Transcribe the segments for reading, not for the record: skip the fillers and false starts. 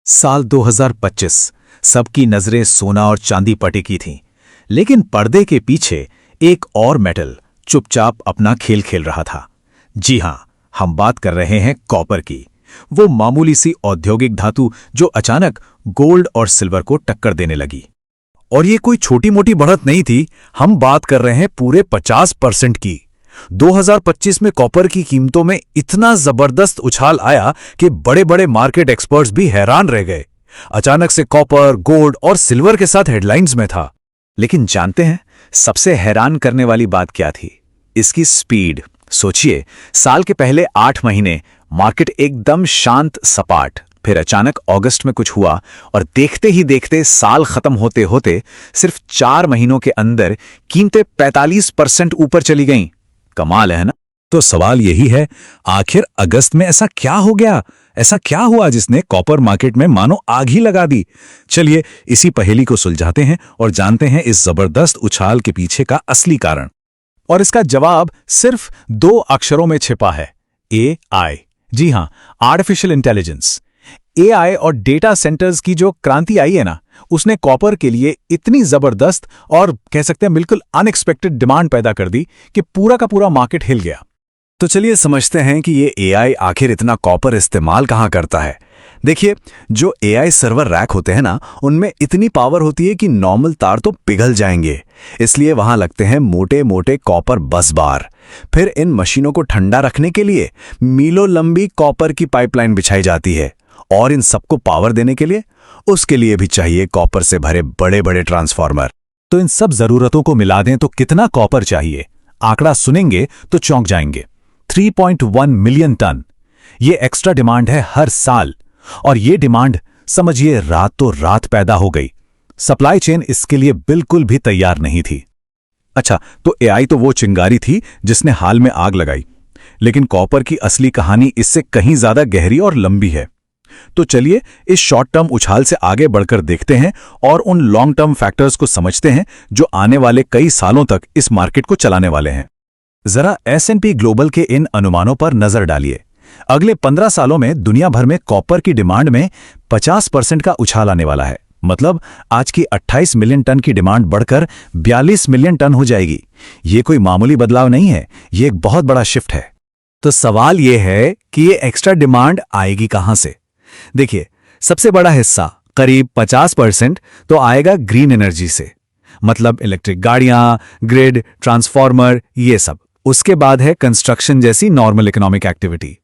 साल 2025 सबकी नजरें सोना और चांदी पर टिकी थीं, लेकिन पर्दे के पीछे एक और मेटल चुपचाप अपना खेल खेल रहा था। जी हां, हम बात कर रहे हैं कॉपर की, वो मामूली सी औद्योगिक धातु जो अचानक गोल्ड और सिल्वर को टक्कर देने लगी। और ये कोई छोटी मोटी बढ़त नहीं थी, हम बात कर रहे हैं पूरे 50% की। 2025 में कॉपर की कीमतों में इतना जबरदस्त उछाल आया कि बड़े बड़े मार्केट एक्सपर्ट्स भी हैरान रह गए। अचानक से कॉपर, गोल्ड और सिल्वर के साथ हेडलाइंस में था। लेकिन जानते हैं सबसे हैरान करने वाली बात क्या थी? इसकी स्पीड। सोचिए, साल के पहले 8 महीने मार्केट एकदम शांत सपाट, फिर अचानक अगस्त में कुछ हुआ और देखते ही देखते साल खत्म होते होते सिर्फ 4 महीनों के अंदर कीमतें 45% ऊपर चली गईं। कमाल है ना? तो सवाल यही है, आखिर अगस्त में ऐसा क्या हो गया? ऐसा क्या हुआ जिसने कॉपर मार्केट में मानो आग ही लगा दी? चलिए इसी पहेली को सुलझाते हैं और जानते हैं इस जबरदस्त उछाल के पीछे का असली कारण। और इसका जवाब सिर्फ 2 अक्षरों में छिपा है, AI। जी हां, आर्टिफिशियल इंटेलिजेंस। AI और डेटा सेंटर्स की जो क्रांति आई है ना, उसने कॉपर के लिए इतनी जबरदस्त और कह सकते हैं बिल्कुल अनएक्सपेक्टेड डिमांड पैदा कर दी कि पूरा का पूरा मार्केट हिल गया। तो चलिए समझते हैं कि ये AI आखिर इतना कॉपर इस्तेमाल कहां करता है। देखिए, जो AI सर्वर रैक होते हैं ना, उनमें इतनी पावर होती है कि नॉर्मल तार तो पिघल जाएंगे, इसलिए वहां लगते हैं मोटे मोटे कॉपर बस बार। फिर इन मशीनों को ठंडा रखने के लिए मीलों लंबी कॉपर की पाइपलाइन बिछाई जाती है, और इन सबको पावर देने के लिए उसके लिए भी चाहिए कॉपर से भरे बड़े बड़े ट्रांसफार्मर। तो इन सब जरूरतों को मिला दें तो कितना कॉपर चाहिए? आंकड़ा सुनेंगे तो चौंक जाएंगे। 3.1 मिलियन टन। ये एक्स्ट्रा डिमांड है हर साल, और ये डिमांड समझिए रातों रात पैदा हो गई। सप्लाई चेन इसके लिए बिल्कुल भी तैयार नहीं थी। अच्छा, तो AI तो वो चिंगारी थी जिसने हाल में आग लगाई, लेकिन कॉपर की असली कहानी इससे कहीं ज्यादा गहरी और लंबी है। तो चलिए इस शॉर्ट टर्म उछाल से आगे बढ़कर देखते हैं और उन लॉन्ग टर्म फैक्टर्स को समझते हैं जो आने वाले कई सालों तक इस मार्केट को चलाने वाले हैं। जरा S&P ग्लोबल के इन अनुमानों पर नजर डालिए। अगले 15 सालों में दुनिया भर में कॉपर की डिमांड में 50% का उछाल आने वाला है। मतलब आज की 28 मिलियन टन की डिमांड बढ़कर 42 मिलियन टन हो जाएगी। ये कोई मामूली बदलाव नहीं है, ये एक बहुत बड़ा शिफ्ट है। तो सवाल यह है कि ये एक्स्ट्रा डिमांड आएगी कहां से? देखिए, सबसे बड़ा हिस्सा करीब 50% तो आएगा ग्रीन एनर्जी से, मतलब इलेक्ट्रिक गाड़ियां, ग्रिड, ट्रांसफार्मर, ये सब। उसके बाद है कंस्ट्रक्शन जैसी नॉर्मल इकोनॉमिक एक्टिविटी।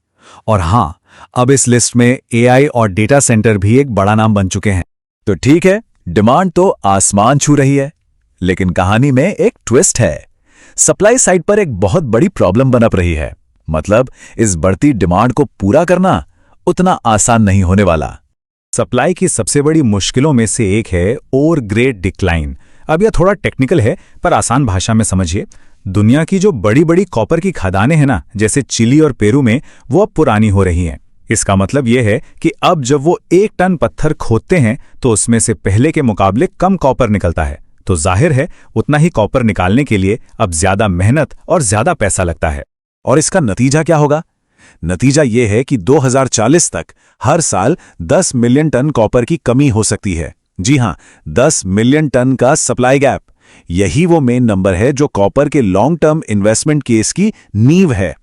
और हां, अब इस लिस्ट में AI और डेटा सेंटर भी एक बड़ा नाम बन चुके हैं। तो ठीक है, डिमांड तो आसमान छू रही है, लेकिन कहानी में एक ट्विस्ट है। सप्लाई साइड पर एक बहुत बड़ी प्रॉब्लम बनप रही है। मतलब इस बढ़ती डिमांड को पूरा करना उतना आसान नहीं होने वाला। सप्लाई की सबसे बड़ी मुश्किलों में से एक है ओर ग्रेड डिक्लाइन। अब यह थोड़ा टेक्निकल है, पर आसान भाषा में समझिए। दुनिया की जो बड़ी बड़ी कॉपर की खदानें हैं ना, जैसे चिली और पेरू में, वो अब पुरानी हो रही हैं। इसका मतलब यह है कि अब जब वो 1 टन पत्थर खोदते हैं तो उसमें से पहले के मुकाबले कम कॉपर निकलता है। तो जाहिर है उतना ही कॉपर निकालने के लिए अब ज्यादा मेहनत और ज्यादा पैसा लगता है। और इसका नतीजा क्या होगा? नतीजा यह है कि 2040 तक हर साल 10 मिलियन टन कॉपर की कमी हो सकती है। जी हां, 10 मिलियन टन का सप्लाई गैप। यही वो मेन नंबर है जो कॉपर के लॉन्ग टर्म इन्वेस्टमेंट केस की नींव है।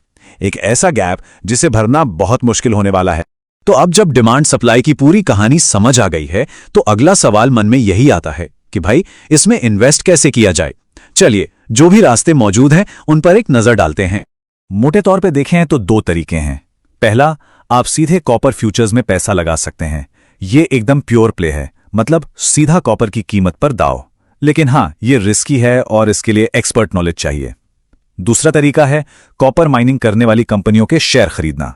एक ऐसा गैप जिसे भरना बहुत मुश्किल होने वाला है। तो अब जब डिमांड सप्लाई की पूरी कहानी समझ आ गई है, तो अगला सवाल मन में यही आता है कि भाई इसमें इन्वेस्ट कैसे किया जाए। चलिए, जो भी रास्ते मौजूद हैं उन पर एक नजर डालते हैं। मोटे तौर पे देखें तो 2 तरीके हैं। पहला, आप सीधे कॉपर फ्यूचर्स में पैसा लगा सकते हैं। ये एकदम प्योर प्ले है, मतलब सीधा कॉपर की कीमत पर दाव। लेकिन हां, ये रिस्की है और इसके लिए एक्सपर्ट नॉलेज चाहिए। दूसरा तरीका है कॉपर माइनिंग करने वाली कंपनियों के शेयर खरीदना।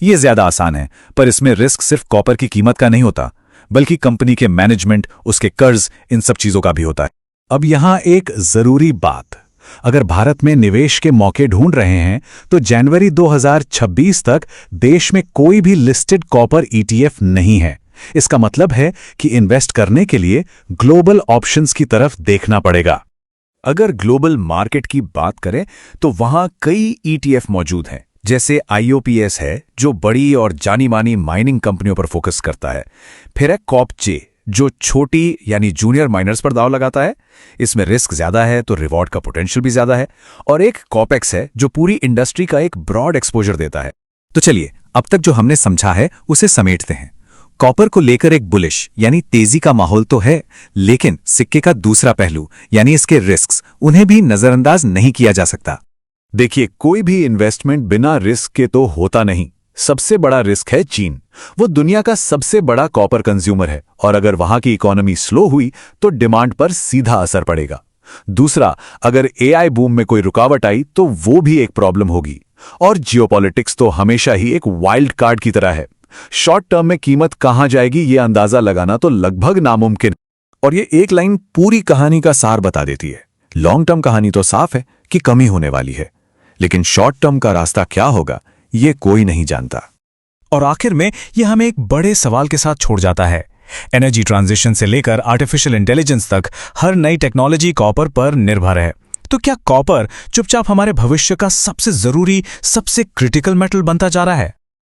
ये ज्यादा आसान है, पर इसमें रिस्क सिर्फ कॉपर की कीमत का नहीं होता, बल्कि कंपनी के मैनेजमेंट, उसके कर्ज, इन सब चीजों का भी होता है। अब यहां एक जरूरी बात, अगर भारत में निवेश के मौके ढूंढ रहे हैं तो जनवरी 2026 तक देश में कोई भी लिस्टेड कॉपर ETF नहीं है। इसका मतलब है कि इन्वेस्ट करने के लिए ग्लोबल ऑप्शंस की तरफ देखना पड़ेगा। अगर ग्लोबल मार्केट की बात करें तो वहां कई ETF मौजूद हैं, जैसे IOPS है जो बड़ी और जानी मानी माइनिंग कंपनियों पर फोकस करता है। फिर है कॉपजे जो छोटी यानी जूनियर माइनर्स पर दांव लगाता है। इसमें रिस्क ज्यादा है तो रिवॉर्ड का पोटेंशियल भी ज्यादा है। और एक कॉपेक्स है जो पूरी इंडस्ट्री का एक ब्रॉड एक्सपोजर देता है। तो चलिए अब तक जो हमने समझा है उसे समेटते हैं। कॉपर को लेकर एक बुलिश यानी तेजी का माहौल तो है, लेकिन सिक्के का दूसरा पहलू यानी इसके रिस्क्स, उन्हें भी नजरअंदाज नहीं किया जा सकता। देखिए, कोई भी इन्वेस्टमेंट बिना रिस्क के तो होता नहीं। सबसे बड़ा रिस्क है चीन। वो दुनिया का सबसे बड़ा कॉपर कंज्यूमर है और अगर वहां की इकोनॉमी स्लो हुई तो डिमांड पर सीधा असर पड़ेगा। दूसरा, अगर AI बूम में कोई रुकावट आई तो वो भी एक प्रॉब्लम होगी। और जियोपॉलिटिक्स तो हमेशा ही एक वाइल्ड कार्ड की तरह है। शॉर्ट टर्म में कीमत कहां जाएगी ये अंदाजा लगाना तो लगभग नामुमकिन। और ये एक लाइन पूरी कहानी का सार बता देती है। लॉन्ग टर्म कहानी तो साफ है कि कमी होने वाली है, लेकिन शॉर्ट टर्म का रास्ता क्या होगा ये कोई नहीं जानता। और आखिर में ये हमें एक बड़े सवाल के साथ छोड़ जाता है। एनर्जी ट्रांजिशन से लेकर आर्टिफिशियल इंटेलिजेंस तक हर नई टेक्नोलॉजी कॉपर पर निर्भर है। तो क्या कॉपर चुपचाप हमारे भविष्य का सबसे जरूरी, सबसे क्रिटिकल मेटल बनता जा रहा है?